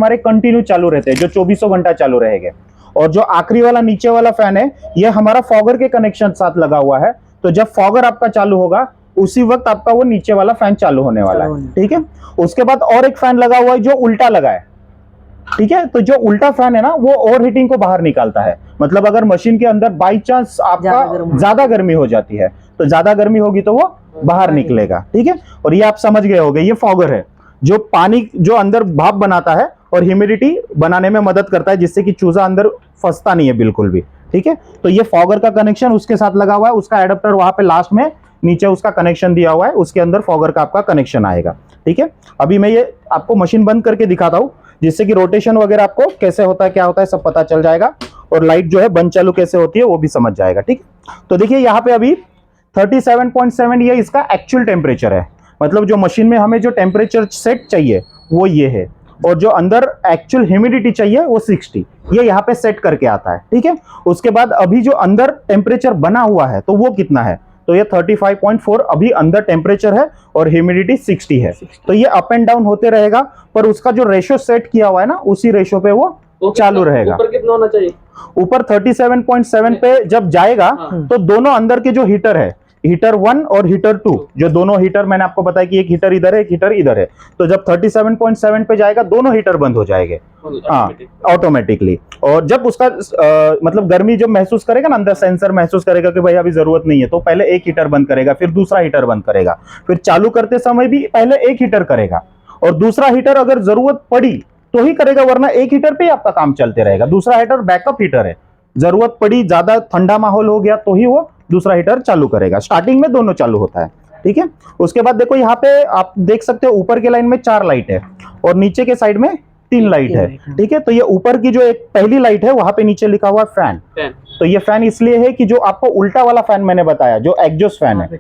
हमारे कंटिन्यू चालू रहते हैं, जो 24 घंटा चालू रहेंगे। और जो आखिरी वाला नीचे वाला फैन है, ये हमारा फॉगर के कनेक्शन साथ लगा हुआ है। तो जब फॉगर आपका चालू होगा उसी वक्त आपका वो नीचे वाला फैन चालू होने वाला है, ठीक है। उसके बाद और एक फैन लगा हुआ है जो उल्टा लगा है, ठीक है। तो जो उल्टा फैन है ना, वो ओवर हीटिंग को बाहर निकालता है। मतलब अगर मशीन के अंदर बाई चांस आपका ज्यादा गर्मी हो जाती है, तो ज्यादा गर्मी होगी तो वो बाहर निकलेगा, ठीक है। और ये आप समझ गए होंगे, ये फॉगर है जो पानी जो अंदर भाप बनाता है और ह्यूमिडिटी बनाने में मदद करता है, जिससे कि चूजा अंदर फंसता नहीं है बिल्कुल भी, ठीक है। तो ये फॉगर का कनेक्शन उसके साथ लगा हुआ है, उसका एडाप्टर वहां पे लास्ट में नीचे उसका कनेक्शन दिया हुआ है, उसके अंदर फॉगर का आपका कनेक्शन आएगा, ठीक है। अभी मैं ये आपको मशीन बंद करके दिखाता हूं, जिससे कि रोटेशन वगैरह आपको कैसे होता है, क्या होता है, सब पता चल जाएगा। और लाइट जो है बंद चालू कैसे होती है वो भी समझ जाएगा, ठीक। तो देखिए यहाँ पे अभी 37.7 ये इसका एक्चुअल टेम्परेचर है। मतलब जो मशीन में हमें जो टेम्परेचर सेट चाहिए वो ये है, और जो अंदर एक्चुअल ह्यूमिडिटी चाहिए वो 60, ये यहाँ पे सेट करके आता है, ठीक है। उसके बाद अभी जो अंदर टेम्परेचर बना हुआ है तो वो कितना है, तो ये 35.4 अभी अंदर टेम्परेचर है और ह्यूमिडिटी 60 है। तो ये अप एंड डाउन होते रहेगा, पर उसका जो रेशो सेट किया हुआ है ना, उसी रेशो पे वो चालू रहेगा। ऊपर कितना होना चाहिए? ऊपर 37.7 पे जब जाएगा तो दोनों अंदर के जो हीटर है, हीटर 1 और हीटर 2, जो दोनों हीटर मैंने आपको बताया कि एक हीटर इधर है, एक हीटर इधर है, तो जब 37.7 पे जाएगा दोनों हीटर बंद हो जाएंगे, हाँ, ऑटोमेटिकली। और जब उसका मतलब गर्मी जब महसूस करेगा ना, अंदर सेंसर महसूस करेगा कि भाई अभी जरूरत नहीं है, तो पहले एक हीटर बंद करेगा, फिर दूसरा हीटर बंद करेगा, फिर चालू करते समय भी पहले एक हीटर करेगा, और दूसरा हीटर अगर जरूरत पड़ी तो ही करेगा, वरना एक हीटर पे ही आपका काम चलते रहेगा। दूसरा हीटर बैकअप हीटर है, जरूरत पड़ी, ज्यादा ठंडा माहौल हो गया तो ही वो दूसरा हीटर चालू करेगा। स्टार्टिंग में दोनों चालू होता है, ठीक है। उसके बाद देखो यहाँ पे आप देख सकते हो ऊपर के लाइन में 4 लाइट है और नीचे के साइड में 3 लाइट है, ठीक है। तो ये ऊपर की जो एक पहली लाइट है वहां पे नीचे लिखा हुआ है फैन। तो ये फैन इसलिए है कि जो आपको उल्टा वाला फैन मैंने बताया, जो एग्जॉस्ट फैन है,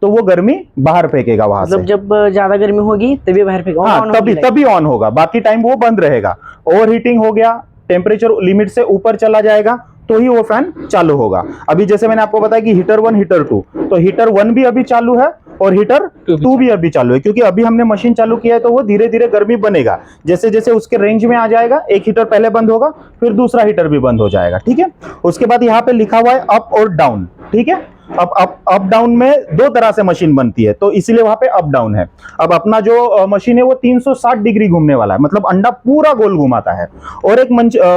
तो वो गर्मी बाहर फेंकेगा वहां से। जब ज्यादा गर्मी होगी तभी बाहर फेंकेगा, हाँ, तभी ऑन होगा, बाकी टाइम वो बंद रहेगा। ओवर हीटिंग हो गया, टेम्परेचर लिमिट से ऊपर चला जाएगा तो ही वो फैन चालू होगा। अभी जैसे मैंने आपको बताया कि हीटर 1 हीटर 2, तो हीटर 1 भी अभी चालू है और हीटर 2 भी अभी चालू है, क्योंकि अभी हमने मशीन चालू किया है तो वो धीरे धीरे गर्मी बनेगा। जैसे जैसे उसके रेंज में आ जाएगा, एक हीटर पहले बंद होगा, फिर दूसरा हीटर भी बंद हो जाएगा, ठीक है। उसके बाद यहाँ पे लिखा हुआ है अप और डाउन, ठीक है। अब अप डाउन में 2 तरह से मशीन बनती है, तो इसीलिए वहां पे अप डाउन है। अब अपना जो मशीन है वो 360 डिग्री घूमने वाला है, मतलब अंडा पूरा गोल घुमाता है। और एक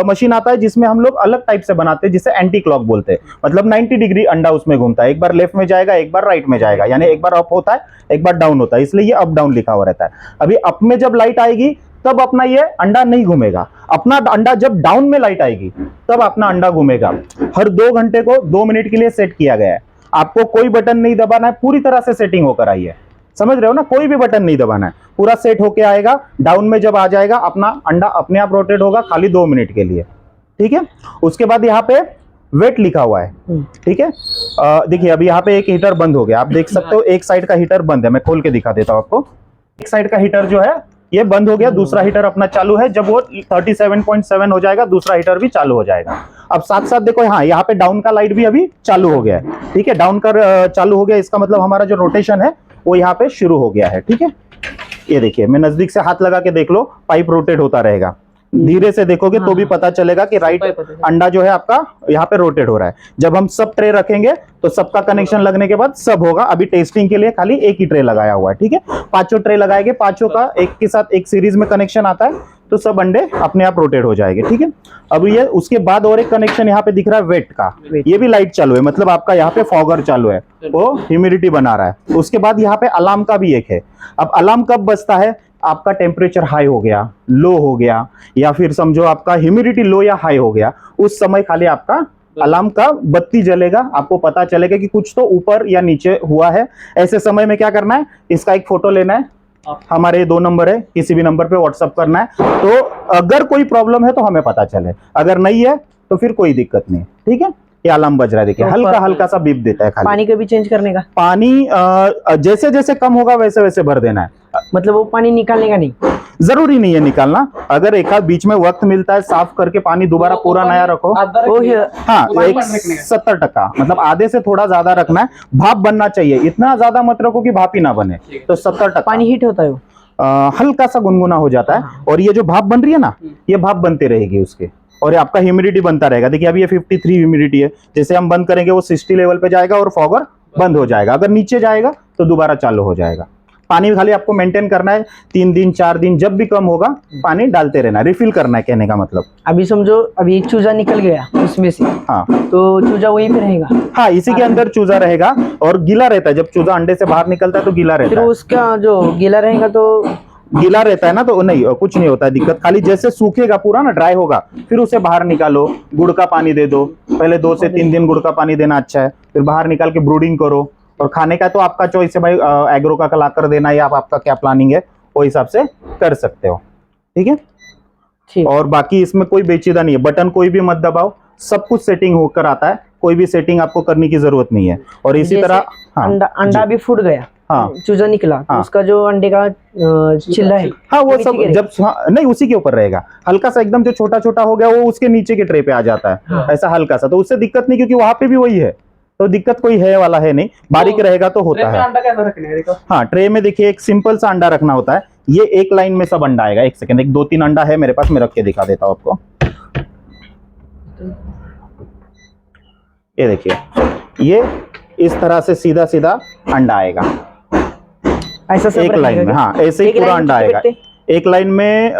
मशीन आता है जिसमें हम लोग अलग टाइप से बनाते हैं, जिसे एंटी क्लॉक बोलते हैं। मतलब 90 डिग्री अंडा उसमें घूमता है, एक बार लेफ्ट में जाएगा, एक बार राइट में जाएगा, यानी एक बार अप होता है, एक बार डाउन होता है, इसलिए ये अप डाउन लिखा हुआ रहता है। अभी अप में जब लाइट आएगी तब अपना ये अंडा नहीं घूमेगा, अपना अंडा जब डाउन में लाइट आएगी तब अपना अंडा घूमेगा। हर 2 घंटे को 2 मिनट के लिए सेट किया गया है। आपको कोई बटन नहीं दबाना है, पूरी तरह से सेटिंग होकर आई है, समझ रहे हो ना, कोई भी बटन नहीं दबाना है, पूरा सेट होके आएगा। डाउन में जब आ जाएगा अपना अंडा अपने आप रोटेट होगा, खाली 2 मिनट के लिए, ठीक है। उसके बाद यहाँ पे वेट लिखा हुआ है, ठीक है। देखिए अभी यहाँ पे एक हीटर बंद हो गया, आप देख सकते हो एक साइड का हीटर बंद है, मैं खोल के दिखा देता हूँ आपको। एक साइड का हीटर जो है ये बंद हो गया, दूसरा हीटर अपना चालू है। जब वो 37.7 हो जाएगा दूसरा हीटर भी चालू हो जाएगा। अब साथ साथ देखो, हाँ, यहाँ पे डाउन का लाइट भी अभी चालू हो गया है, ठीक है। डाउन का चालू हो गया, इसका मतलब हमारा जो रोटेशन है वो यहाँ पे शुरू हो गया है, ठीक है। ये देखिए, मैं नजदीक से हाथ लगा के देख लो, पाइप रोटेट होता रहेगा। धीरे से देखोगे तो भी पता चलेगा कि राइट अंडा जो है आपका यहाँ पे रोटेट हो रहा है। जब हम सब ट्रे रखेंगे तो सबका कनेक्शन लगने के बाद सब होगा। अभी टेस्टिंग के लिए खाली एक ही ट्रे लगाया हुआ है, ठीक है। 5 ट्रे लगाएंगे, 5 का एक के साथ एक सीरीज में कनेक्शन आता है, तो सब अंडे अपने आप रोटेट हो जाएंगे, ठीक है। अब ये उसके बाद और एक कनेक्शन यहाँ पे दिख रहा है वेट का, ये भी लाइट चालू है, मतलब आपका यहाँ पे फॉगर चालू है, वो ह्यूमिडिटी बना रहा है। उसके बाद यहाँ पे अलार्म का भी एक है। अब अलार्म कब बजता है, आपका टेम्परेचर हाई हो गया, लो हो गया, या फिर समझो आपका ह्यूमिडिटी लो या हाई हो गया, उस समय खाली आपका अलार्म का बत्ती जलेगा, आपको पता चलेगा कि कुछ तो ऊपर या नीचे हुआ है। ऐसे समय में क्या करना है, इसका एक फोटो लेना है, हमारे 2 नंबर है, किसी भी नंबर पे व्हाट्सअप करना है, तो अगर कोई प्रॉब्लम है तो हमें पता चले, अगर नहीं है तो फिर कोई दिक्कत नहीं, ठीक है। ये अलार्म बज रहा है, देखिए हल्का हल्का सा बीप देता है। खाली पानी का भी चेंज करने का, पानी जैसे जैसे कम होगा वैसे वैसे भर देना है, मतलब वो पानी निकालने का नहीं, जरूरी नहीं है निकालना। अगर एक आध बीच में वक्त मिलता है साफ करके पानी दोबारा पूरा नया रखो। हाँ, 70%, मतलब आधे से थोड़ा ज्यादा रखना है। भाप बनना चाहिए, इतना ज्यादा मत रखो कि भाप ही ना बने, तो 70%। पानी हीट होता है हल्का सा गुनगुना हो जाता है। और ये जो भाप बन रही है ना, ये भाप बनते रहेगी उसके, और ये आपका ह्यूमिडिटी बनता रहेगा। देखिए अभी ये 53 ह्यूमिडिटी है, जैसे हम बंद करेंगे वो 60 लेवल पे जाएगा और फॉगर बंद हो जाएगा। अगर नीचे जाएगा तो दोबारा चालू हो जाएगा। पानी खाली आपको मेंटेन करना है, 3 दिन 4 दिन जब भी कम होगा पानी डालते रहना, रिफिल करना है, कहने का मतलब। अभी समझो अभी एक चूजा निकल गया उसमें से, हाँ तो चूजा वहीं पे रहेगा। हाँ, इसी के अंदर चूजा रहेगा और गीला रहता है। जब चूजा अंडे से बाहर निकलता है तो गीला रहता फिर है। उसका जो गीला रहेगा तो गीला रहता है ना, तो नहीं कुछ नहीं होता है दिक्कत। खाली जैसे सूखेगा पूरा ना, ड्राई होगा, फिर उसे बाहर निकालो, गुड़ का पानी दे दो। पहले 2 से 3 दिन गुड़ का पानी देना अच्छा है, फिर बाहर निकाल के ब्रूडिंग करो। और खाने का तो आपका चॉइस है भाई, एग्रो का लाकर देना या आपका क्या प्लानिंग है वो हिसाब से कर सकते हो। ठीक है, ठीक। और बाकी इसमें कोई बेचीदा नहीं है, बटन कोई भी मत दबाओ, सब कुछ सेटिंग होकर आता है, कोई भी सेटिंग आपको करने की जरूरत नहीं है। और इसी तरह हाँ, अंडा भी फूट गया, हाँ, चूजा निकला, तो हाँ, उसका जो अंडे का चिल्ला है, हाँ वो सब जब नहीं उसी के ऊपर रहेगा। हल्का सा एकदम जो छोटा छोटा हो गया वो उसके नीचे के ट्रे पे आ जाता है। हाँ। ऐसा हल्का सा, तो उससे दिक्कत नहीं, क्योंकि वहां पे भी वही है, तो दिक्कत कोई है वाला है नहीं। बारीक रहेगा तो होता है। अंडा कैसा रखने है? हाँ, ट्रे में देखिए एक सिंपल सा अंडा रखना होता है। ये एक लाइन में सब अंडा आएगा। एक सेकंड, एक 2-3 अंडा है मेरे पास, मैं रख के दिखा देता हूँ आपको। ये देखिए, ये इस तरह से सीधा सीधा अंडा आएगा ऐसा सब एक लाइन में। हाँ, ऐसे ही पूरा अंडा आएगा। एक लाइन में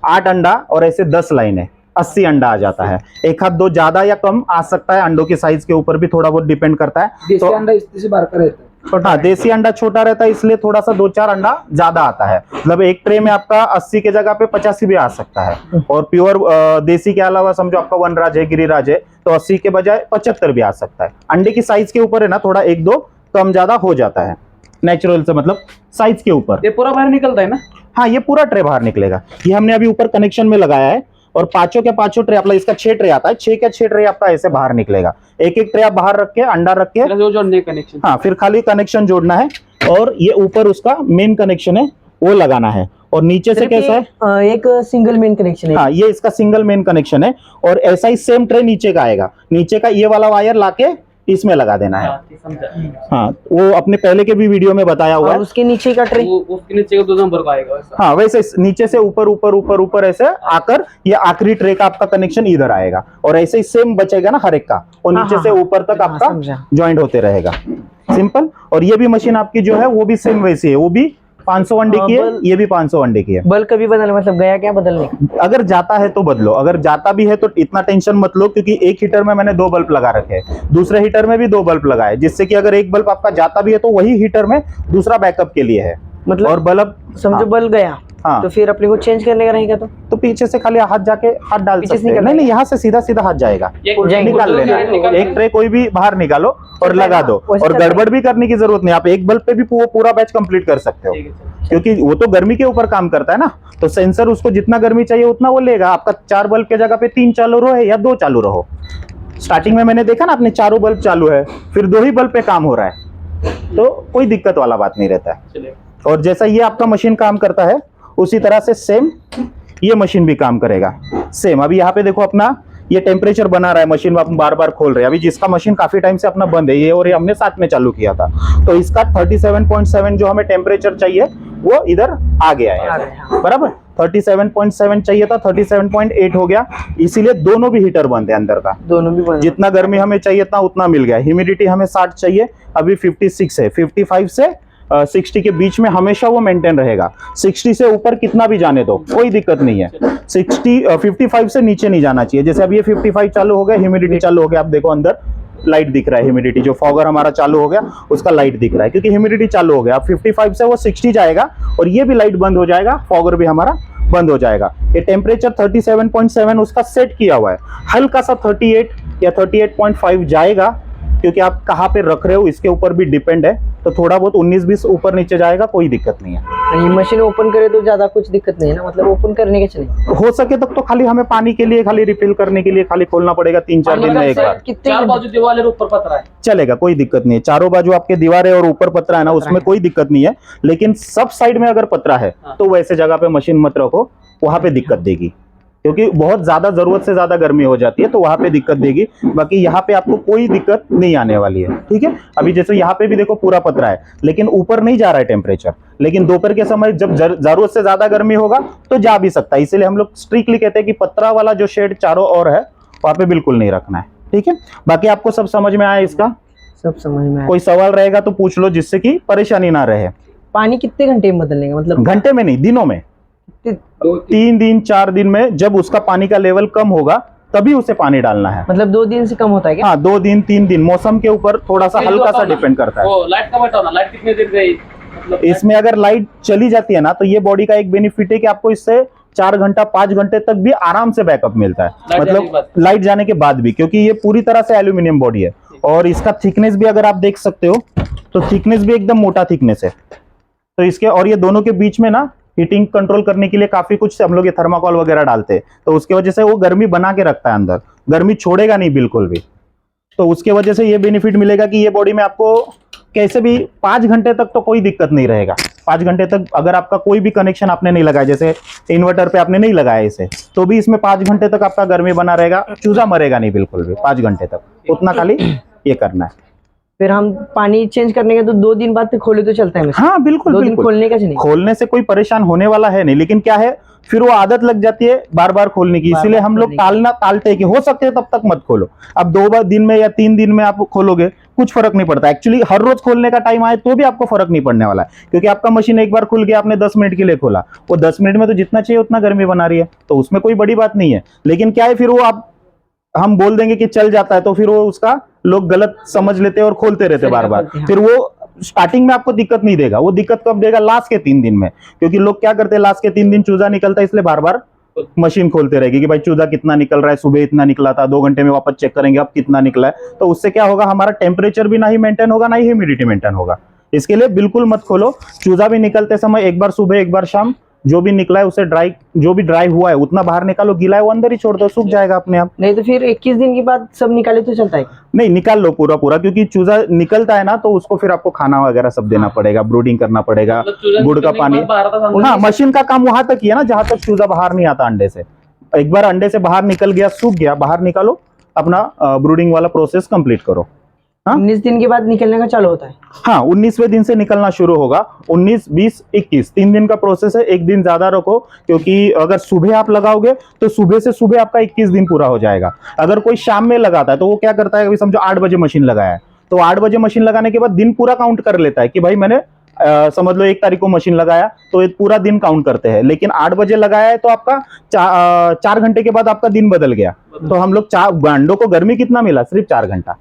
8 अंडा, और ऐसे 10 लाइन है, 80 अंडा आ जाता है। एक हाथ 2 ज्यादा या कम आ सकता है, अंडों के साइज के ऊपर भी थोड़ा बहुत डिपेंड करता है। देसी अंडा इससे बाहर का रहता है। हाँ, देसी अंडा छोटा रहता है, इसलिए थोड़ा सा 2-4 अंडा ज्यादा आता है। मतलब एक ट्रे में आपका 80 के जगह पे 85 भी आ सकता है। और प्योर देसी के अलावा समझो आपका वनराज है, गिरिराज है, तो 80 के बजाय 75 भी आ सकता है। अंडे की साइज के ऊपर है ना, थोड़ा 1-2 कम ज्यादा हो जाता है, नेचुरल से मतलब साइज के ऊपर। ये पूरा बाहर निकलता है ना? हाँ, ये पूरा ट्रे बाहर निकलेगा। ये हमने अभी ऊपर कनेक्शन में लगाया है, और पांचों के पांचों ट्रे, मतलब इसका 6 ट्रे आता है, 6 के 6 ट्रे आपका ऐसे बाहर निकलेगा। एक एक ट्रे आप बाहर रख के अंडा रख के, जो जोड़ने कनेक्शन। हाँ, फिर खाली कनेक्शन जोड़ना है। और ये ऊपर उसका मेन कनेक्शन है वो लगाना है। और नीचे से कैसा है, एक सिंगल मेन कनेक्शन है। हाँ, ये इसका सिंगल मेन कनेक्शन है। और ऐसा ही सेम ट्रे नीचे का आएगा, नीचे का ये वाला वायर लाके इसमें लगा देना है। हाँ, वो अपने पहले के भी वीडियो में बताया हुआ है। और उसके नीचे का ट्रे, उसके नीचे का 2 नंबर का आएगा वैसा। हाँ, वैसे नीचे से ऊपर ऊपर ऊपर ऊपर ऐसे आकर ये आखिरी ट्रे का आपका कनेक्शन इधर आएगा। और ऐसे ही सेम बचेगा ना हर एक का, और नीचे से ऊपर तक आपका ज्वाइंट होते रहेगा, सिंपल। और ये भी मशीन आपकी जो है वो भी सेम वैसी है, वो भी 500 अंडे की है, ये भी 500 अंडे की है। बल्ब कभी बदलना, मतलब गया क्या बदलने का? अगर जाता है तो बदलो, अगर जाता भी है तो इतना टेंशन मत लो, क्योंकि एक हीटर में मैंने 2 बल्ब लगा रखे हैं, दूसरे हीटर में भी 2 बल्ब लगाए, जिससे कि अगर एक बल्ब आपका जाता भी है तो वही हीटर में दूसरा बैकअप के लिए है। मतलब और बल्ब समझो हाँ, बल्ब गया, हाँ, तो फिर अपने को चेंज करने का रहेगा तो पीछे से खाली हाथ जाके हाथ डाल पीछे से सकते हैं। निकलना नहीं, यहाँ से सीधा सीधा हाथ जाएगा, निकाल लेना। एक ट्रे कोई भी बाहर निकालो और लगा दो। और गड़बड़ भी करने की जरूरत नहीं, आप एक बल्ब पे भी पूरा बैच कंप्लीट कर सकते हो, क्योंकि वो तो गर्मी के ऊपर काम करता है ना। तो सेंसर उसको जितना गर्मी चाहिए उतना वो लेगा। आपका 4 बल्ब के जगह पे 3 चालू रहो या 2 चालू रहो। स्टार्टिंग में मैंने देखा ना, अपने चारों बल्ब चालू है, फिर 2 ही बल्ब पे काम हो रहा है, तो कोई दिक्कत वाला बात नहीं रहता है। और जैसा ये आपका मशीन काम करता है उसी तरह से सेम ये मशीन भी काम करेगा सेम। अभी यहाँ पे देखो अपना ये टेम्परेचर बना रहा है, मशीन में हम बार बार खोल रहे हैं। अभी जिसका मशीन काफी टाइम से अपना बंद है, ये और ये हमने साथ में चालू किया था, तो इसका 37.7 जो हमें टेम्परेचर चाहिए वो इधर आ गया है, बराबर। 37.7 चाहिए था, 37.8 हो गया, इसीलिए दोनों भी हीटर बंद है अंदर का। दोनों भी बंद। जितना गर्मी हमें चाहिए था उतना मिल गया। ह्यूमिडिटी हमें 60 चाहिए, अभी 56 है। 55 से 60 के बीच में हमेशा वो मेंटेन रहेगा। 60 से ऊपर कितना भी जाने दो, कोई दिक्कत नहीं है। 55 से नीचे नहीं जाना चाहिए। जैसे अब ये 55 चालू हो गया, ह्यूमिडिटी चालू हो गया, आप देखो अंदर लाइट दिख रहा है। ह्यूमिडिटी जो फॉगर हमारा चालू हो गया उसका लाइट दिख रहा है, क्योंकि ह्यूमिडिटी चालू हो गया। अब 55 से वो 60 जाएगा और ये भी लाइट बंद हो जाएगा, फॉगर भी हमारा बंद हो जाएगा। ये टेम्परेचर 37.7 उसका सेट किया हुआ है। हल्का सा 38 या 38.5 जाएगा, क्योंकि आप कहाँ पे रख रहे हो इसके ऊपर भी डिपेंड है। तो थोड़ा बहुत 19-20 ऊपर नीचे जाएगा, कोई दिक्कत नहीं है। ये मशीन ओपन करे तो ज्यादा कुछ दिक्कत नहीं है ना, मतलब ओपन करने के चले हो सके तक तो खाली हमें पानी के लिए, खाली रिफिल करने के लिए खाली खोलना पड़ेगा 3-4 दिन में एक बार। चार बाजू दीवार है, ऊपर पतरा है, चलेगा, कोई दिक्कत नहीं है। चारों बाजू आपके दीवार है और ऊपर पतरा है ना, उसमें कोई दिक्कत नहीं है। लेकिन सब साइड में अगर पतरा है तो वैसे जगह पे मशीन मत रखो, वहां पे दिक्कत देगी। क्योंकि बहुत ज्यादा जरूरत से ज्यादा गर्मी हो जाती है तो वहां पे दिक्कत देगी। बाकी यहाँ पे आपको कोई दिक्कत नहीं आने वाली है, ठीक है। अभी जैसे यहाँ पे भी देखो पूरा पतरा है लेकिन ऊपर नहीं जा रहा है टेम्परेचर, लेकिन दोपहर के समय जब जरूरत से ज्यादा गर्मी होगा तो जा भी सकता है। इसीलिए हम लोग स्ट्रिक्टली कहते हैं कि पतरा वाला जो शेड चारों ओर है वहां पे बिल्कुल नहीं रखना है, ठीक है। बाकी आपको सब समझ में आया इसका? सब समझ में आया। कोई सवाल रहेगा तो पूछ लो जिससे कि परेशानी ना रहे। पानी कितने घंटे में बदलने का मतलब? घंटे में नहीं, दिनों में। 3 दिन 4 दिन में जब उसका पानी का लेवल कम होगा तभी उसे पानी डालना है। मतलब 2 दिन से कम होता है क्या? हाँ, 2 दिन 3 दिन मौसम के ऊपर थोड़ा सा हल्का सा डिपेंड करता है। वो लाइट का बताओ ना, लाइट कितने देर गई? मतलब इसमें अगर लाइट चली जाती है ना तो ये बॉडी का एक बेनिफिट है कि आपको इससे 4 घंटा 5 घंटे तक भी आराम से बैकअप मिलता है, लाइट जाने के मतलब बाद? लाइट जाने के बाद भी, क्योंकि ये पूरी तरह से एल्यूमिनियम बॉडी है। और इसका थिकनेस भी अगर आप देख सकते हो तो थिकनेस भी एकदम मोटा थिकनेस है। तो इसके और ये दोनों के बीच में ना हीटिंग कंट्रोल करने के लिए काफी कुछ हम लोग ये थर्माकोल वगैरह डालते हैं, तो उसके वजह से वो गर्मी बना के रखता है अंदर, गर्मी छोड़ेगा नहीं बिल्कुल भी। तो उसके वजह से ये बेनिफिट मिलेगा कि ये बॉडी में आपको कैसे भी 5 घंटे तक तो कोई दिक्कत नहीं रहेगा। 5 घंटे तक अगर आपका कोई भी कनेक्शन आपने नहीं लगाया, जैसे इन्वर्टर पे आपने नहीं लगाया इसे, तो भी इसमें 5 घंटे तक आपका गर्मी बना रहेगा, चूजा मरेगा नहीं बिल्कुल भी 5 घंटे तक। उतना खाली ये करना है। फिर हम पानी चेंज करने के तो 2 दिन बाद फिर खोले तो चलता है? हाँ बिल्कुल 2 दिन बिल्कुल। खोलने का नहीं? खोलने से कोई परेशान होने वाला है नहीं, लेकिन क्या है फिर वो आदत लग जाती है बार बार खोलने की, इसीलिए हम लोग टालते हैं कि हो सकते है तब तक मत खोलो। अब 2 बार दिन में या 3 दिन में आप खोलोगे कुछ फर्क नहीं पड़ता। एक्चुअली हर रोज खोलने का टाइम आए तो भी आपको फर्क नहीं पड़ने वाला है, क्योंकि आपका मशीन एक बार खुल गया, आपने 10 मिनट के लिए खोला, वो 10 मिनट में तो जितना चाहिए उतना गर्मी बना रही है, तो उसमें कोई बड़ी बात नहीं है। लेकिन क्या है फिर वो आप हम बोल देंगे कि चल जाता है तो फिर वो उसका लोग गलत समझ लेते हैं और खोलते रहते बार बार। फिर वो स्टार्टिंग में आपको दिक्कत नहीं देगा, वो दिक्कत कब देगा? लास्ट के 3 दिन में, क्योंकि लोग क्या करते हैं लास्ट के 3 दिन चूजा निकलता है इसलिए बार बार मशीन खोलते रहेगी कि भाई चूजा कितना निकल रहा है, सुबह इतना निकला था, 2 घंटे में वापस चेक करेंगे अब कितना निकला है। तो उससे क्या होगा, हमारा टेम्परेचर भी ना ही मेंटेन होगा ना ही ह्यूमिडिटी मेंटेन होगा। इसके लिए बिल्कुल मत खोलो। चूजा भी निकलते समय एक बार सुबह एक बार शाम, जो भी निकला है उसे ड्राई, जो भी ड्राई हुआ है उतना बाहर निकालो, गीला है वो अंदर ही छोड़ दो, सूख जाएगा अपने आप। नहीं तो फिर 21 दिन के बाद सब निकाले तो चलता है? नहीं, निकाल लो पूरा पूरा, क्योंकि चूजा निकलता है ना तो उसको फिर आपको खाना वगैरह सब देना पड़ेगा, ब्रूडिंग करना पड़ेगा, गुड़ का पानी। हाँ, मशीन का काम वहां तक ही है ना जहां तक चूजा बाहर नहीं आता अंडे से। एक बार अंडे से बाहर निकल गया, सूख गया, बाहर निकालो, अपना ब्रूडिंग वाला प्रोसेस कंप्लीट करो। हाँ? 19 दिन के बाद निकलने का चालू होता है? हाँ, 19वें दिन से निकलना शुरू होगा। 19, 20, 21 3 दिन का प्रोसेस है। एक दिन ज्यादा रखो, क्योंकि अगर सुबह आप लगाओगे तो सुबह से सुबह आपका 21 दिन पूरा हो जाएगा। अगर कोई शाम में लगाता है तो वो क्या करता है, अभी समझो 8 बजे मशीन लगाया है तो 8 बजे मशीन लगाने के बाद दिन पूरा काउंट कर लेता है कि भाई मैंने समझ लो 1 तारीख को मशीन लगाया तो ये पूरा दिन काउंट करते हैं। लेकिन 8 बजे लगाया है तो आपका 4 घंटे के बाद आपका दिन बदल गया, तो हम लोग अंडों को गर्मी कितना मिला? सिर्फ 4 घंटा।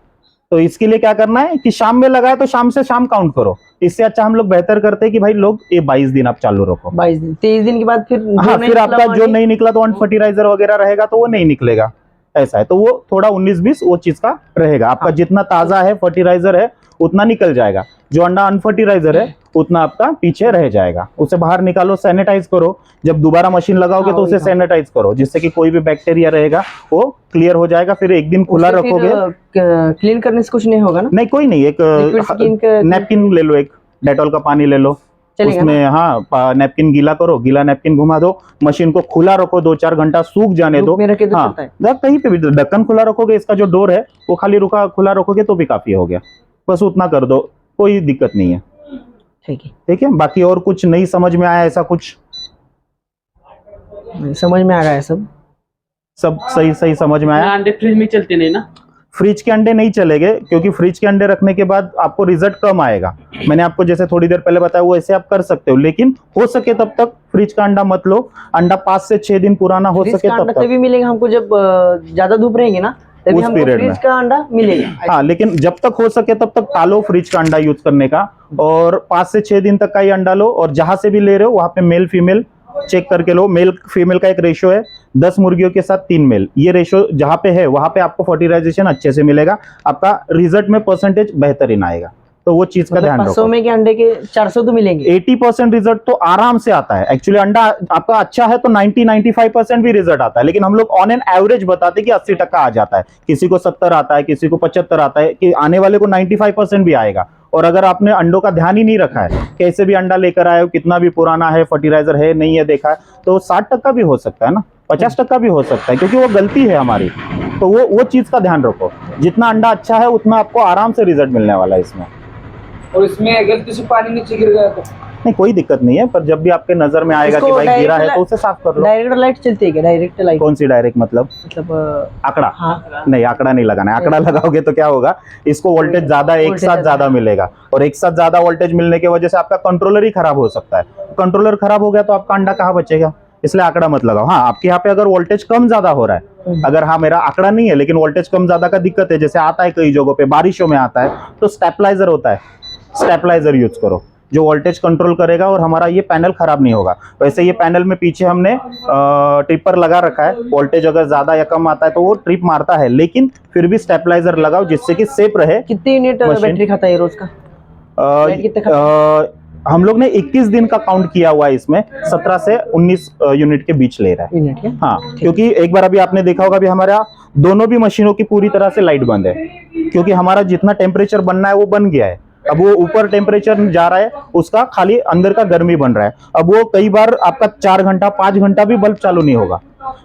तो इसके लिए क्या करना है कि शाम में लगाया तो शाम से शाम काउंट करो। इससे अच्छा हम लोग बेहतर करते हैं कि भाई लोग ये 22 दिन आप चालू रखो। 22 दिन, 23 दिन के बाद फिर हाँ, फिर आपका जो नहीं निकला तो फर्टिलाइजर वगैरह रहेगा तो वो नहीं निकलेगा, ऐसा है। तो वो थोड़ा 19-20 वो चीज का रहेगा। आपका जितना ताजा है फर्टिलाइजर है उतना निकल जाएगा, जो अंडा अनफर्टिलाइजर है उतना आपका पीछे रह जाएगा। उसे बाहर निकालो, सैनिटाइज करो। जब दोबारा मशीन लगाओगे तो उसे सैनिटाइज करो, जिससे कि कोई भी बैक्टीरिया रहेगा वो क्लियर हो जाएगा। फिर एक दिन खुला रखोगे। क्लीन करने से कुछ नहीं होगा ना? नहीं, कोई नहीं, एक नैपकिन ले लो, एक डेटॉल का पानी ले लो, उसमें हाँ नैपकिन गीला करो, गीला नैपकिन घुमा दो, मशीन को खुला रखो, 2-4 घंटा सूख जाने दो। हाँ, कहीं पे भी ढक्कन खुला रखोगे, इसका जो डोर है वो खाली खुला रखोगे तो भी काफी हो गया। बस उतना कर दो, कोई दिक्कत नहीं है। ठीक है। बाकी और कुछ नहीं समझ में आया? ऐसा कुछ समझ में आ गया है? सब सही समझ में आया? अंडे फ्रिज में चलते नहीं ना? फ्रिज के अंडे नहीं चलेंगे, क्योंकि फ्रिज के अंडे रखने के बाद आपको रिजल्ट कम आएगा। मैंने आपको जैसे थोड़ी देर पहले बताया वो ऐसे आप कर सकते हो, लेकिन हो सके तब तक फ्रिज का अंडा मत लो। अंडा 5 से 6 दिन पुराना हो सके तब तक भी मिलेगा हमको, जब ज्यादा धूप रहेगी ना तभी हमको फ्रिज का अंडा मिलेगा। हाँ, लेकिन जब तक हो सके तब तक टालो फ्रिज का अंडा यूज करने का, और 5 से 6 दिन तक का ही अंडा लो। और जहां से भी ले रहे हो वहां पे मेल फीमेल चेक करके लो। मेल फीमेल का एक रेशियो है, 10 मुर्गियों के साथ 3 मेल। ये रेशियो जहां पे है वहां पे आपको फर्टिलाइजेशन अच्छे से मिलेगा, आपका रिजल्ट में परसेंटेज बेहतरीन आएगा। तो वो चीज का ध्यान रखो। 500 में के अंडे के 400 तो मिलेंगे। 80% रिजल्ट तो आराम से आता है। एक्चुअली अंडा आपका अच्छा है तो 90-95% भी रिजल्ट आता है, लेकिन हम लोग ऑन एन एवरेज बताते हैं कि 80% आ जाता है, किसी को 70 आता है, किसी को 75 आता है, कि आने वाले को 95% भी आएगा। और अगर आपने अंडों का ध्यान ही नहीं रखा है, कैसे भी अंडा लेकर आए हो, कितना भी पुराना है, फर्टिलाइजर है नहीं है देखा है, तो 60% भी हो सकता है ना। 50% भी हो सकता है, क्योंकि वो गलती है हमारी। तो वो चीज का ध्यान रखो, जितना अंडा अच्छा है उतना आपको आराम से रिजल्ट मिलने वाला है इसमें। और इसमें गलती से पानी नीचे गिर गया तो नहीं, कोई दिक्कत नहीं है, पर जब भी आपके नजर में आएगा कि इसको भाई गिरा है direct तो उसे साफ कर लो। डायरेक्ट लाइट चलती है क्या? डायरेक्ट लाइट कौन सी डायरेक्ट मतलब? मतलब आंकड़ा? हाँ, नहीं, आंकड़ा नहीं लगाना है। आंकड़ा लगाओगे तो क्या होगा, इसको वोल्टेज ज्यादा एक वोल्टेज साथ ज्यादा मिलेगा, और एक साथ ज्यादा वोल्टेज मिलने की वजह से आपका कंट्रोलर ही खराब हो सकता है। कंट्रोलर खराब हो गया तो आपका अंडा कहाँ बचेगा, इसलिए आंकड़ा मत लगाओ। हाँ, आपके यहाँ पे अगर वोल्टेज कम ज्यादा हो रहा है, अगर हाँ मेरा आंकड़ा नहीं है लेकिन वोल्टेज कम ज्यादा का दिक्कत है, जैसे आता है कई जगहों पे बारिशों में आता है, तो स्टेबलाइजर होता है, स्टेबलाइजर यूज करो जो वोल्टेज कंट्रोल करेगा और हमारा ये पैनल खराब नहीं होगा। वैसे ये पैनल में पीछे हमने ट्रिपर लगा रखा है, वोल्टेज अगर ज्यादा या कम आता है तो वो ट्रिप मारता है, लेकिन फिर भी स्टेबलाइजर लगाओ जिससे कि सेफ रहे। कितनी यूनिट मशीन। बैटरी खाता है रोज का? लाइट कितने खाता हम लोग ने 21 दिन का काउंट किया हुआ है, इसमें 17 से 19 यूनिट के बीच ले रहा है। यूनिट क्या? हाँ, क्योंकि एक बार अभी आपने देखा होगा, अभी हमारा दोनों भी मशीनों की पूरी तरह से लाइट बंद है, क्योंकि हमारा जितना टेम्परेचर बनना है वो बन गया है। अब वो ऊपर टेम्परेचर जा रहा है, उसका खाली अंदर का गर्मी बन रहा है। अब वो कई बार आपका 4 घंटा 5 घंटा भी बल्ब चालू नहीं होगा।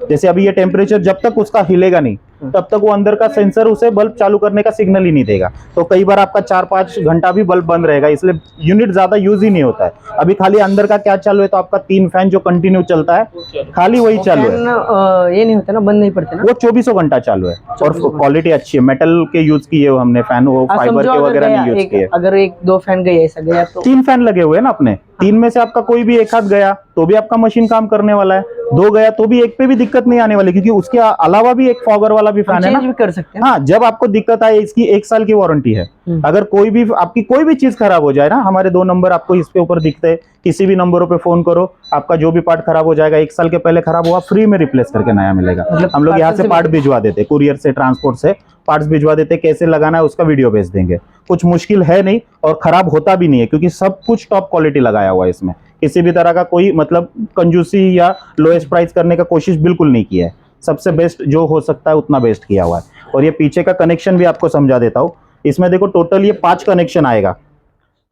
जैसे अभी ये टेम्परेचर जब तक उसका हिलेगा नहीं तब तक वो अंदर का सेंसर उसे बल्ब चालू करने का सिग्नल ही नहीं देगा। तो कई बार आपका 4-5 घंटा भी बल्ब बंद रहेगा, इसलिए यूनिट ज्यादा यूज ही नहीं होता है। अभी खाली अंदर का क्या चालू है, तो आपका 3 फैन जो कंटिन्यू चलता है, खाली वही चालू है। फैन ये नहीं होता ना, बंद नहीं पड़ते ना? वो 24 घंटा चालू है, और क्वालिटी अच्छी है, मेटल के यूज किए हुए हमने फैन, वो फाइबर समझो के अगर वगैरह गया नहीं यूज किए। अगर 1-2 फैन गया, ऐसा गया तो 3 फैन लगे हुए हैं ना अपने, 3 में से आपका कोई भी एक हाथ गया तो भी आपका मशीन काम करने वाला है, 2 गया तो भी एक पे भी दिक्कत नहीं आने वाली, क्योंकि उसके अलावा भी एक फॉगर वाला भी फैन है ना। चेंज भी कर सकते हैं। हाँ, जब आपको दिक्कत आए, इसकी 1 साल की वारंटी है। अगर कोई भी आपकी कोई भी चीज खराब हो जाए ना, हमारे 2 नंबर आपको इस पे ऊपर दिखते हैं, किसी भी नंबरों पे फोन करो, आपका जो भी पार्ट खराब हो जाएगा 1 साल के पहले खराब हुआ, फ्री में रिप्लेस करके नया मिलेगा। हम लोग यहाँ से पार्ट भिजवा देते, कुरियर से, ट्रांसपोर्ट से पार्ट्स भिजवा देते, कैसे लगाना है उसका वीडियो भेज देंगे। कुछ मुश्किल है नहीं, और खराब होता भी नहीं है, क्योंकि सब कुछ टॉप क्वालिटी लगाया हुआ है इसमें। किसी भी तरह का कोई मतलब कंजूसी या लोएस्ट प्राइस करने का कोशिश बिल्कुल नहीं किया है। सबसे बेस्ट जो हो सकता है उतना बेस्ट किया हुआ है। और ये पीछे का कनेक्शन भी आपको समझा देता हूँ। इसमें देखो टोटल ये 5 कनेक्शन आएगा।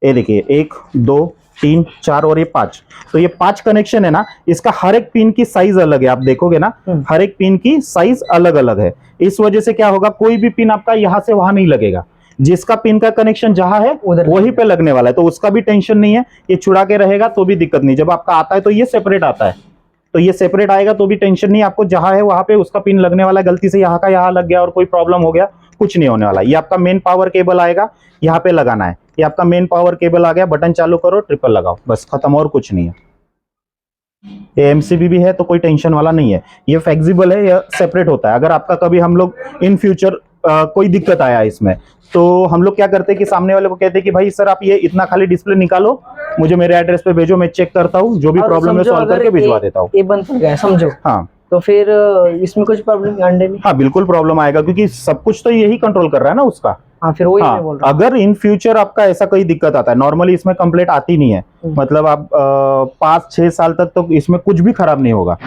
ये देखिए 1 2 3 4 और ये 5, तो ये 5 कनेक्शन है ना, इसका हर एक पिन की साइज अलग है। आप देखोगे ना, हर एक पिन की साइज अलग अलग है। इस वजह से क्या होगा, कोई भी पिन आपका यहाँ से वहां नहीं लगेगा, जिसका पिन का कनेक्शन जहां है वहीं पे लगने वाला है, तो उसका भी टेंशन नहीं है। ये छुड़ा के रहेगा तो भी दिक्कत नहीं। जब आपका आता है तो ये सेपरेट आता है, तो ये सेपरेट आएगा तो भी टेंशन नहीं, आपको जहां है वहां पे उसका पिन लगने वाला है। गलती से यहाँ का यहाँ लग गया और कोई प्रॉब्लम हो गया, कुछ नहीं होने वाला। ये आपका मेन पावर केबल आएगा, यहाँ पे लगाना है। ये आपका मेन पावर केबल आ गया, बटन चालू करो, ट्रिपल लगाओ, बस खत्म, और कुछ नहीं है। ये एमसीबी भी है तो कोई टेंशन वाला नहीं है। ये फ्लेक्सिबल है, ये सेपरेट होता है। अगर आपका कभी हम लोग इन फ्यूचर कोई दिक्कत आया इसमें, तो हम लोग क्या करते हैं कि सामने वाले को कहते हैं कि भाई सर आप ये इतना खाली डिस्प्ले निकालो, मुझे मेरे एड्रेस पे भेजो, मैं चेक करता हूँ, जो भी प्रॉब्लम है सॉल्व करके भिजवा देता हूँ। ये बंद पड़ गया समझो, हाँ, तो फिर इसमें कुछ प्रॉब्लम अंडे में? हाँ बिल्कुल प्रॉब्लम आएगा, क्योंकि सब कुछ तो यही कंट्रोल कर रहा है ना उसका। हाँ, फिर वही मैं बोल रहा हूँ। अगर इन फ्यूचर आपका ऐसा कोई दिक्कत आता है, नॉर्मली इसमें कंप्लेंट आती नहीं है, मतलब आप 5-6 साल तक तो इसमें कुछ भी खराब नहीं होगा।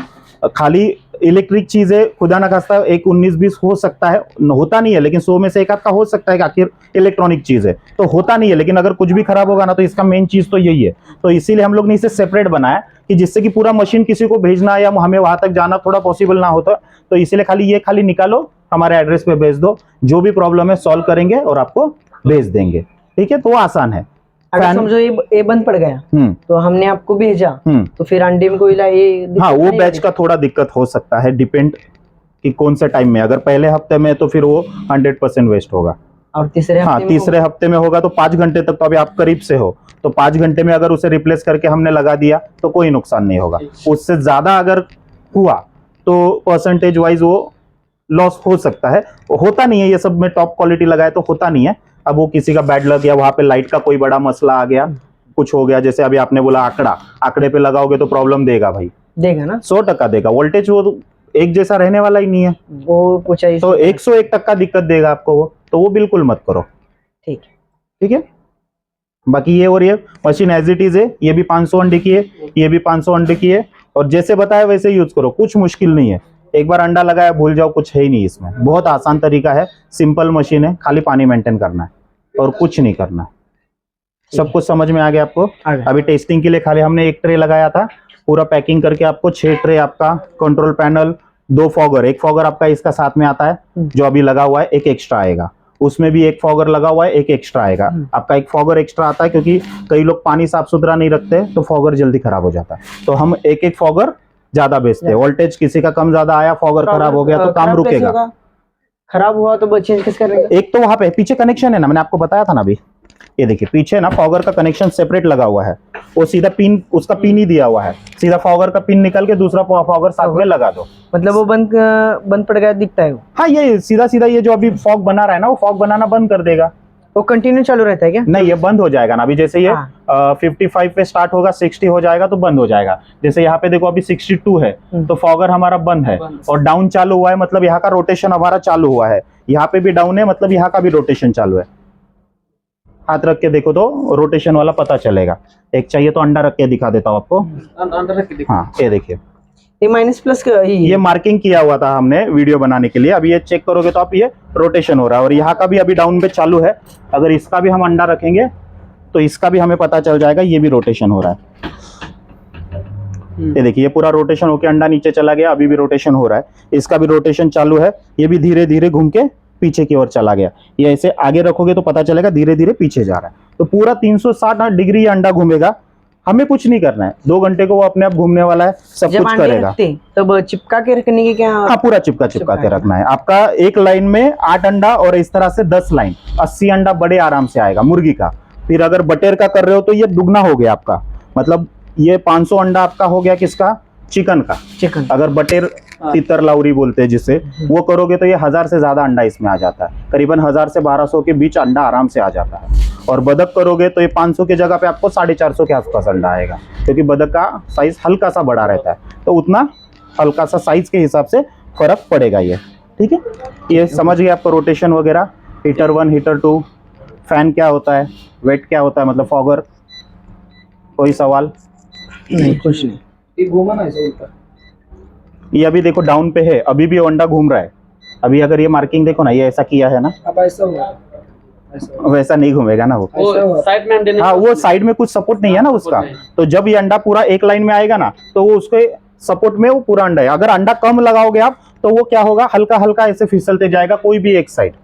खाली इलेक्ट्रिक चीजें खुदा ना खास्ता 19-20 हो सकता है, होता नहीं है, लेकिन 100 में से एक आध का हो सकता है कि आखिर इलेक्ट्रॉनिक चीज है तो होता नहीं है। लेकिन अगर कुछ भी खराब होगा ना, तो इसका मेन चीज तो यही है। तो इसीलिए हम लोग ने इसे सेपरेट बनाया, कि जिससे कि पूरा मशीन किसी को भेजना या हमें वहां तक जाना थोड़ा पॉसिबल ना होता। तो इसीलिए खाली ये खाली निकालो, हमारे एड्रेस पे भेज दो, जो भी प्रॉब्लम है सॉल्व करेंगे और आपको भेज देंगे। ठीक है, तो वो आसान है। अगर समझो ये बंद पड़ गया, तो हमने आपको भेजा, तो फिर अंडे में कोई हाँ, वो बैच का थोड़ा दिक्कत हो सकता है, डिपेंड कि कौन से टाइम में। अगर पहले हफ्ते में तो फिर वो 100% वेस्ट होगा। और तीसरे हफ्ते तीसरे हफ्ते में होगा तो 5 घंटे तक, तो अभी आप करीब से हो तो 5 घंटे में अगर उसे रिप्लेस करके हमने लगा दिया तो कोई नुकसान नहीं होगा। उससे ज्यादा अगर हुआ तो परसेंटेज वाइज वो लॉस हो सकता है। होता नहीं है, ये सब में टॉप क्वालिटी लगाए तो होता नहीं है। अब वो किसी का बैड लग गया, वहां पे लाइट का कोई बड़ा मसला आ गया, कुछ हो गया, जैसे अभी आपने बोला आंकड़े पे लगाओगे तो प्रॉब्लम देगा भाई, देगा ना, 100% देगा। वोल्टेज वो एक जैसा रहने वाला ही नहीं है, वो कुछ तो 101 तक का दिक्कत देगा आपको वो, तो वो बिल्कुल मत करो। ठीक है। बाकी ये और ये मशीन एज इट इज है, ये भी 500 अंडे की है, ये भी 500 अंडे की है, और जैसे बताया वैसे यूज करो, कुछ मुश्किल नहीं है। एक बार अंडा लगाया भूल जाओ, कुछ है ही नहीं इसमें। बहुत आसान तरीका है, सिंपल मशीन है, खाली पानी मेंटेन करना है और कुछ नहीं करना है। सब कुछ समझ में आ गया आपको? अभी टेस्टिंग के लिए खाली हमने एक ट्रे लगाया था, पूरा पैकिंग करके आपको 6 ट्रे आपका कंट्रोल पैनल, 2 फॉगर, एक फॉगर आपका इसका साथ में आता है जो अभी लगा हुआ है, एक एक्स्ट्रा आएगा, उसमें भी एक फॉगर लगा हुआ है, एक एक्स्ट्रा आएगा। आपका एक फॉगर एक्स्ट्रा आता है क्योंकि कई लोग पानी साफ सुथरा नहीं रखते तो फॉगर जल्दी खराब हो जाता है, तो हम एक एक फॉगर ज्यादा बेचते हैं। वोल्टेज किसी का कम ज्यादा आया, फॉगर खराब हो गया तो काम रुकेगा। खराब हुआ तो चेंज कैसे करेंगे? एक तो वहां पे पीछे कनेक्शन है ना, मैंने आपको बताया था ना अभी, ये देखिए पीछे ना फॉगर का कनेक्शन सेपरेट लगा हुआ है, वो सीधा पिन, उसका पिन ही दिया हुआ है, सीधा फॉगर का पिन निकल के दूसरा फॉगर साथ में लगा दो। मतलब वो बंद पड़ गया दिखता है वो? हाँ, ये सीधा सीधा ये जो अभी फॉग बना रहा है ना, वो फॉग बनाना बंद कर देगा। वो कंटिन्यू चालू रहता है क्या? नहीं, ये बंद हो जाएगा ना। अभी जैसे ये 55 पे स्टार्ट होगा, 60 हो जाएगा तो बंद हो जाएगा। जैसे यहाँ पे देखो अभी 62 है तो फॉगर हमारा बंद है, और डाउन चालू हुआ है मतलब यहाँ का रोटेशन हमारा चालू हुआ है, यहाँ पे भी डाउन है मतलब यहाँ का भी रोटेशन चालू है। हाथ रख के देखो तो रोटेशन वाला पता चलेगा। एक चाहिए तो अंडा रख के दिखा देता हूँ आपको। अंदर रख के देखो। हाँ, ये देखिए, ये माइनस प्लस का ही ये मार्किंग किया हुआ था हमने वीडियो बनाने के लिए। अभी ये चेक करोगे तो आप ये रोटेशन हो रहा है, और यहाँ का भी अभी डाउन पे चालू है। अगर इसका भी हम अंडा रखेंगे तो इसका भी हमें पता चल जाएगा, ये भी रोटेशन हो रहा है। ये देखिए, ये पूरा रोटेशन होके अंडा नीचे चला गया, अभी भी रोटेशन हो रहा है। इसका भी रोटेशन चालू है, ये भी धीरे धीरे घूम के पीछे की ओर चला गया। ये ऐसे आगे रखोगे तो पता चलेगा धीरे धीरे पीछे जा रहा है। तो पूरा 360 डिग्री ये अंडा घूमेगा, हमें कुछ नहीं करना है। 2 घंटे को वो अपने आप घूमने वाला है, सब जब कुछ अंडे करेगा। रखते तब चिपका के रखने की क्या? हाँ, पूरा चिपका के रखना है। आपका एक लाइन में 8 अंडा और इस तरह से 10 लाइन, 80 अंडा बड़े आराम से आएगा मुर्गी का। फिर अगर बटेर का कर रहे हो तो ये दुगना हो गया आपका, मतलब ये 500 अंडा आपका हो गया किसका? चिकन का। चिकन। अगर बटेर तितर लाउरी बोलते हैं जिसे, वो करोगे तो ये 1000 से ज्यादा अंडा इसमें आ जाता है। करीबन 1000 से 1200 के बीच अंडा आराम से आ जाता है। और बदक करोगे तो ये 500 की जगह पे आपको 450 के आसपास अंडा आएगा, क्योंकि बदक का साइज हल्का सा बड़ा रहता है, तो उतना हल्का सा साइज के हिसाब से फर्क पड़ेगा ये। ठीक है, ये समझ गए आपको रोटेशन वगैरह। हीटर 1, हीटर 2, फैन क्या होता है, वेट क्या होता है, मतलब फॉगर। कोई सवाल? नहीं, कुछ नहीं। ये घूमा ना ऐसे उल्टा। ये अभी देखो डाउन पे है, अभी भी अंडा घूम रहा है। अभी अगर ये मार्किंग देखो ना, ये ऐसा किया है ना, अब ऐसा हुआ, ऐसा हुआ। वैसा नहीं घूमेगा ना वो। साइड में अंडे हाँ, वो साइड में कुछ सपोर्ट नहीं है ना उसका, तो जब ये अंडा पूरा एक लाइन में आएगा ना तो वो उसके सपोर्ट में वो पूरा अंडा है। अगर अंडा कम लगाओगे आप तो वो क्या होगा, हल्का हल्का ऐसे फिसलते जाएगा कोई भी एक साइड।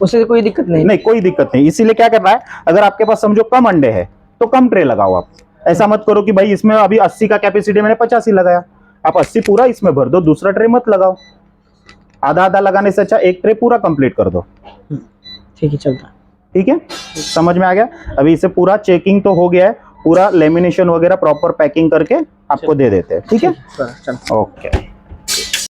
उससे कोई दिक्कत नहीं? नहीं, कोई दिक्कत नहीं। इसीलिए क्या करना है, अगर आपके पास समझो कम अंडे है तो कम ट्रे लगाओ आप। ऐसा मत करो कि भाई इसमें अभी 80 का कैपेसिटी मैंने 50 ही लगाया, आप 80 पूरा इसमें भर दो, दूसरा ट्रे मत लगाओ। आधा आधा लगाने से अच्छा एक ट्रे पूरा कंप्लीट कर दो। ठीक है, चलता। ठीक है, समझ में आ गया। अभी इसे पूरा चेकिंग तो हो गया है, पूरा लेमिनेशन वगैरह प्रॉपर पैकिंग करके आपको दे देते हैं। ठीक है, चल। ओके।